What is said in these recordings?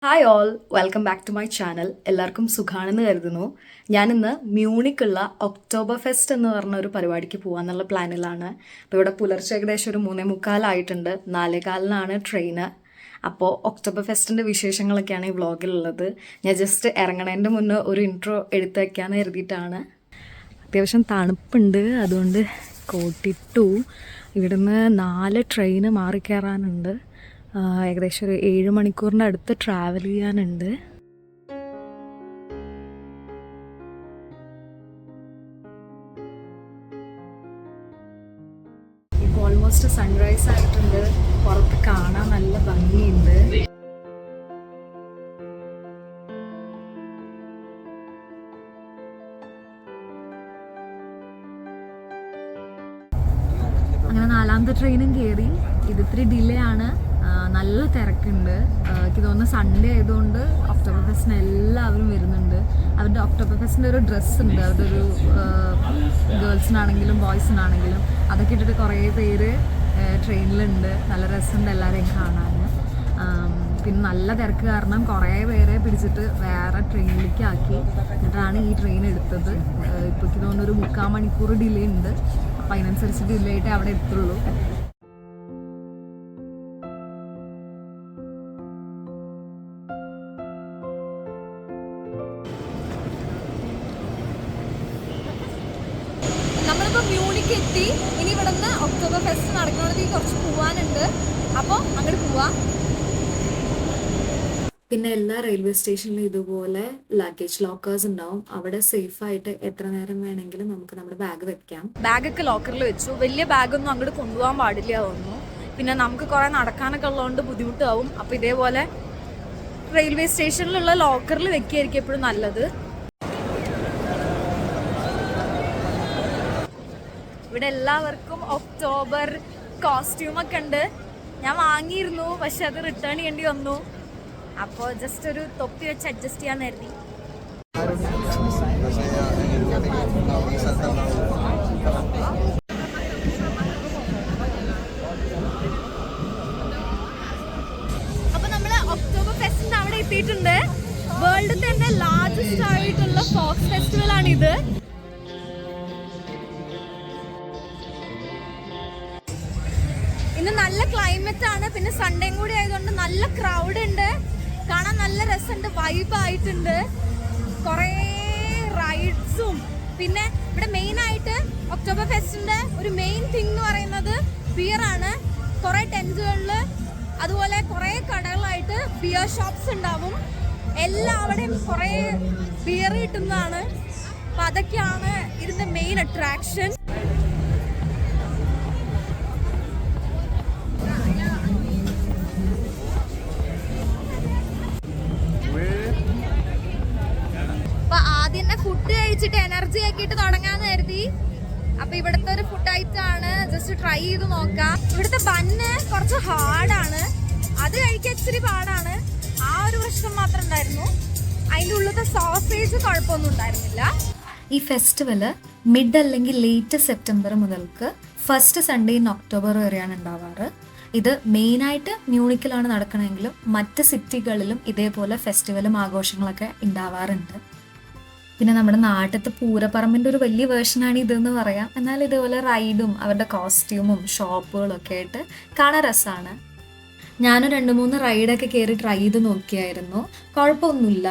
Hi all, welcome back to my channel. എല്ലാവർക്കും സുഖാണെന്ന് കരുതുന്നു. ഞാനിന്ന് മ്യൂണിക്കുള്ള ഒക്ടോബർ ഫെസ്റ്റ് എന്ന് പറഞ്ഞ ഒരു പരിപാടിക്ക് പോകാമെന്നുള്ള പ്ലാനിലാണ്. അപ്പോൾ ഇവിടെ പുലർച്ചെ ഏകദേശം ഒരു 3:45 4:15 ട്രെയിന്. അപ്പോൾ ഒക്ടോബർ ഫെസ്റ്റിൻ്റെ വിശേഷങ്ങളൊക്കെയാണ് ഈ വ്ളോഗിലുള്ളത്. ഞാൻ ജസ്റ്റ് ഇറങ്ങണതിൻ്റെ മുന്നേ ഒരു ഇൻട്രോ എടുത്ത് വയ്ക്കാമെന്ന് കരുതിയിട്ടാണ്. അത്യാവശ്യം തണുപ്പുണ്ട്, അതുകൊണ്ട് കോട്ടിട്ടു. ഇവിടുന്ന് 4 ട്രെയിന് മാറിക്കയറാനുണ്ട്. ഏകദേശം ഒരു 7 മണിക്കൂറിൻ്റെ അടുത്ത് ട്രാവൽ ചെയ്യാനുണ്ട്. ഇപ്പോൾ ഓൾമോസ്റ്റ് സൺറൈസ് ആയിട്ടുണ്ട്. പുറത്ത് കാണാൻ നല്ല ഭംഗിയുണ്ട്. അങ്ങനെ 4ാമത്തെ ട്രെയിനും കയറി. ഇത് ഇത്തിരി ഡിലേ ആണ്, നല്ല തിരക്കുണ്ട്. എനിക്ക് തോന്നുന്നു സൺഡേ ആയതുകൊണ്ട് ഒക്ടോബർ ഫെസ്റ്റിന് എല്ലാവരും വരുന്നുണ്ട്. അവരുടെ ഒക്ടോബർ ഫെസ്റ്റിൻ്റെ ഒരു ഡ്രസ്സ് ഉണ്ട്, അവരുടെ ഒരു ഗേൾസിനാണെങ്കിലും ബോയ്സിനാണെങ്കിലും. അതൊക്കെ ഇട്ടിട്ട് കുറേ പേര് ട്രെയിനിലുണ്ട്. നല്ല രസമുണ്ട് എല്ലാവരെയും കാണാൻ. പിന്നെ നല്ല തിരക്ക് കാരണം കുറേ പേരെ പിടിച്ചിട്ട് വേറെ ട്രെയിനിലേക്ക് ആക്കി. എന്നിട്ടാണ് ഈ ട്രെയിൻ എടുത്തത്. ഇപ്പോൾ എനിക്ക് തോന്നുന്നു ഒരു 3/4 മണിക്കൂർ ഡിലേ ഉണ്ട്. അപ്പം അതിനനുസരിച്ച് ഡിലേ ആയിട്ട് അവിടെ എത്തുള്ളൂ. നമ്മളിപ്പോൾ മ്യൂണിക്ക് എത്തി. ഇനി ഇവിടെ നിന്ന് ഒക്ടോബർ ഫെസ്റ്റ് നടക്കുന്നിടത്തേക്ക് കുറച്ച് പോവാനുണ്ട്. അപ്പോൾ അങ്ങോട്ട് പോവാം. പിന്നെ എല്ലാ റെയിൽവേ സ്റ്റേഷനിലും ഇതുപോലെ ലഗേജ് ലോക്കേഴ്സ് ഉണ്ടാവും. അവിടെ സേഫായിട്ട് എത്ര നേരം വേണമെങ്കിലും നമുക്ക് നമ്മുടെ ബാഗ് വെക്കാം. ബാഗൊക്കെ ലോക്കറിൽ വെച്ചു. വലിയ ബാഗൊന്നും അങ്ങോട്ട് കൊണ്ടുപോകാൻ പാടില്ല തോന്നുന്നു. പിന്നെ നമുക്ക് കുറേ നടക്കാനൊക്കെ ഉള്ളതുകൊണ്ട് ബുദ്ധിമുട്ടാവും. അപ്പോൾ ഇതേപോലെ റെയിൽവേ സ്റ്റേഷനിലുള്ള ലോക്കറിൽ വെക്കുകയായിരിക്കും എപ്പോഴും നല്ലത്. ഇവിടെ എല്ലാവർക്കും ഒക്ടോബർ കോസ്റ്റ്യൂമൊക്കെ ഉണ്ട്. ഞാൻ വാങ്ങിയിരുന്നു, പക്ഷെ അത് റിട്ടേൺ ചെയ്യേണ്ടി വന്നു. അപ്പോൾ ജസ്റ്റ് ഒരു തൊപ്പി വെച്ച് അഡ്ജസ്റ്റ് ചെയ്യാൻ കരുതി. അപ്പോൾ നമ്മൾ ഒക്ടോബർ ഫെസ്റ്റിന്റെ അവിടെ എത്തിയിട്ടുണ്ട്. വേൾഡിൽ തന്നെ ലാർജസ്റ്റ് ആയിട്ടുള്ള ഫോക്സ് ഫെസ്റ്റിവൽ ആണിത്. ഇന്ന് നല്ല ക്ലൈമറ്റ് ആണ്. പിന്നെ സൺഡേയും കൂടി ആയതുകൊണ്ട് നല്ല ക്രൗഡ് ഉണ്ട്. കാണാൻ നല്ല രസമുണ്ട്, വൈബ് ആയിട്ടുണ്ട്. കുറേ റൈഡ്സും. പിന്നെ ഇവിടെ മെയിൻ ആയിട്ട് ഒക്ടോബർ ഫെസ്റ്റിന്റെ ഒരു മെയിൻ തിങ് എന്ന് പറയുന്നത് ബിയർ ആണ്. കുറേ ടെന്റുകളിൽ അതുപോലെ കുറേ കടകളായിട്ട് ബിയർ ഷോപ്സ് ഉണ്ടാവും. എല്ലാവരുടെയും കുറേ ബിയർ കിട്ടുന്നതാണ്. അപ്പം അതൊക്കെയാണ് ഇതിന്റെ മെയിൻ അട്രാക്ഷൻ. ഫുഡ് കഴിച്ചിട്ട് എനർജി ആക്കിയിട്ട് തുടങ്ങാന്ന് കരുതി. അപ്പൊ ഇവിടുത്തെ ഒരു ഫുഡ് ഐറ്റം ആണ്, ജസ്റ്റ് ട്രൈ ചെയ്ത് നോക്കാം. ഇവിടുത്തെ ബണ്ണ് കുറച്ച് ഹാർഡാണ്, അത് കഴിക്കാൻ ഇച്ചിരി പാടാണ്. ആ ഒരു പ്രശ്നം മാത്രം ഉണ്ടായിരുന്നു. അതിൻ്റെ ഉള്ളിലത്തെ സോസേജ് കുഴപ്പമൊന്നും ഉണ്ടായിരുന്നില്ല. ഈ ഫെസ്റ്റിവല് മിഡ് അല്ലെങ്കിൽ ലേറ്റ് സെപ്റ്റംബർ മുതൽക്ക് ഫസ്റ്റ് സൺഡേ ഇൻ ഒക്ടോബർ വരെയാണ് ഉണ്ടാവാറ്. ഇത് മെയിനായിട്ട് മ്യൂണിക്കിലാണ് നടക്കണമെങ്കിലും മറ്റ് സിറ്റികളിലും ഇതേപോലെ ഫെസ്റ്റിവലും ആഘോഷങ്ങളൊക്കെ ഉണ്ടാവാറുണ്ട്. പിന്നെ നമ്മുടെ നാട്ടിലത്തെ പൂരപ്പറമ്പിൻ്റെ ഒരു വലിയ വേർഷനാണ് ഇതെന്ന് പറയാം. എന്നാൽ ഇതുപോലെ റൈഡും അവരുടെ കോസ്റ്റ്യൂമും ഷോപ്പുകളും ഒക്കെ ആയിട്ട് കാണാൻ രസമാണ്. ഞാനും 2-3 റൈഡൊക്കെ കയറി ട്രൈ ചെയ്ത് നോക്കിയായിരുന്നു. കുഴപ്പമൊന്നുമില്ല.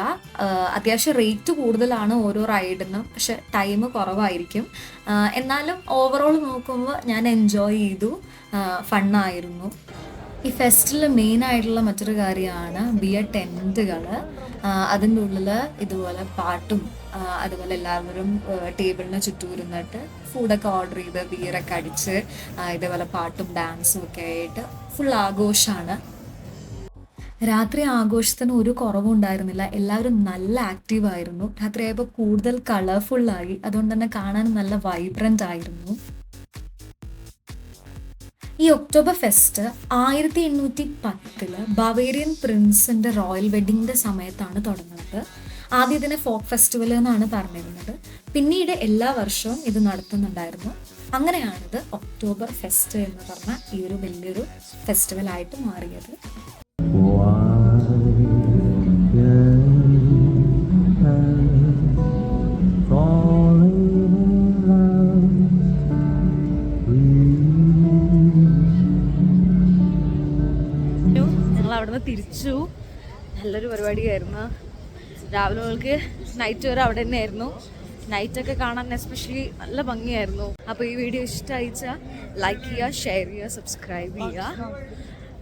അത്യാവശ്യം റേറ്റ് കൂടുതലാണ് ഓരോ റൈഡിനും, പക്ഷെ ടൈം കുറവായിരിക്കും. എന്നാലും ഓവറോൾ നോക്കുമ്പോൾ ഞാൻ എൻജോയ് ചെയ്തു, ഫണ്ണായിരുന്നു. ഈ ഫെസ്റ്റിൽ മെയിൻ ആയിട്ടുള്ള മറ്റൊരു കാര്യമാണ് ബിയർ ടെൻറ്റുകൾ. അതിൻ്റെ ഉള്ളിൽ ഇതുപോലെ പാട്ടും അതുപോലെ എല്ലാവരും ടേബിളിന് ചുറ്റും ഇരുന്നിട്ട് ഫുഡൊക്കെ ഓർഡർ ചെയ്ത് ബിയറൊക്കെ അടിച്ച് ഇതേപോലെ പാട്ടും ഡാൻസും ഒക്കെ ആയിട്ട് ഫുൾ ആഘോഷമാണ്. രാത്രി ആഘോഷത്തിന് ഒരു കുറവും ഉണ്ടായിരുന്നില്ല. എല്ലാവരും നല്ല ആക്റ്റീവായിരുന്നു. രാത്രിയായപ്പോൾ കൂടുതൽ കളർഫുള്ളായി, അതുകൊണ്ട് തന്നെ കാണാൻ നല്ല വൈബ്രൻ്റ് ആയിരുന്നു. ഈ ഒക്ടോബർ ഫെസ്റ്റ് 1810 ബവേറിയൻ പ്രിൻസിൻ്റെ റോയൽ വെഡിങ്ങിൻ്റെ സമയത്താണ് തുടങ്ങുന്നത്. ആദ്യം ഇതിനെ ഫോക്ക് ഫെസ്റ്റിവൽ എന്നാണ് പറഞ്ഞിരുന്നത്. പിന്നീട് എല്ലാ വർഷവും ഇത് നടത്തുന്നുണ്ടായിരുന്നു. അങ്ങനെയാണിത് ഒക്ടോബർ ഫെസ്റ്റ് എന്ന് പറഞ്ഞ ഈ ഒരു വലിയൊരു ഫെസ്റ്റിവലായിട്ട് മാറിയത്. അവിടുന്ന് തിരിച്ചു. നല്ലൊരു പരിപാടിയായിരുന്നു. രാവിലെ മുതൽക്ക് നൈറ്റ് വരെ അവിടെ തന്നെയായിരുന്നു. നൈറ്റൊക്കെ കാണാൻ എസ്പെഷ്യലി നല്ല ഭംഗിയായിരുന്നു. അപ്പോൾ ഈ വീഡിയോ ഇഷ്ടമായിച്ചാൽ ലൈക്ക് ചെയ്യുക, ഷെയർ ചെയ്യുക, സബ്സ്ക്രൈബ് ചെയ്യുക.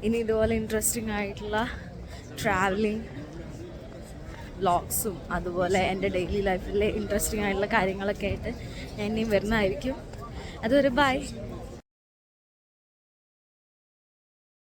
ഇനി ഇതുപോലെ ഇൻട്രസ്റ്റിംഗ് ആയിട്ടുള്ള ട്രാവലിംഗ് വ്ളോഗ്സും അതുപോലെ എൻ്റെ ഡെയിലി ലൈഫിലെ ഇൻട്രസ്റ്റിംഗ് ആയിട്ടുള്ള കാര്യങ്ങളൊക്കെ ആയിട്ട് ഞാൻ ഇനിയും വരുന്നതായിരിക്കും. അതുവരെ ബൈ.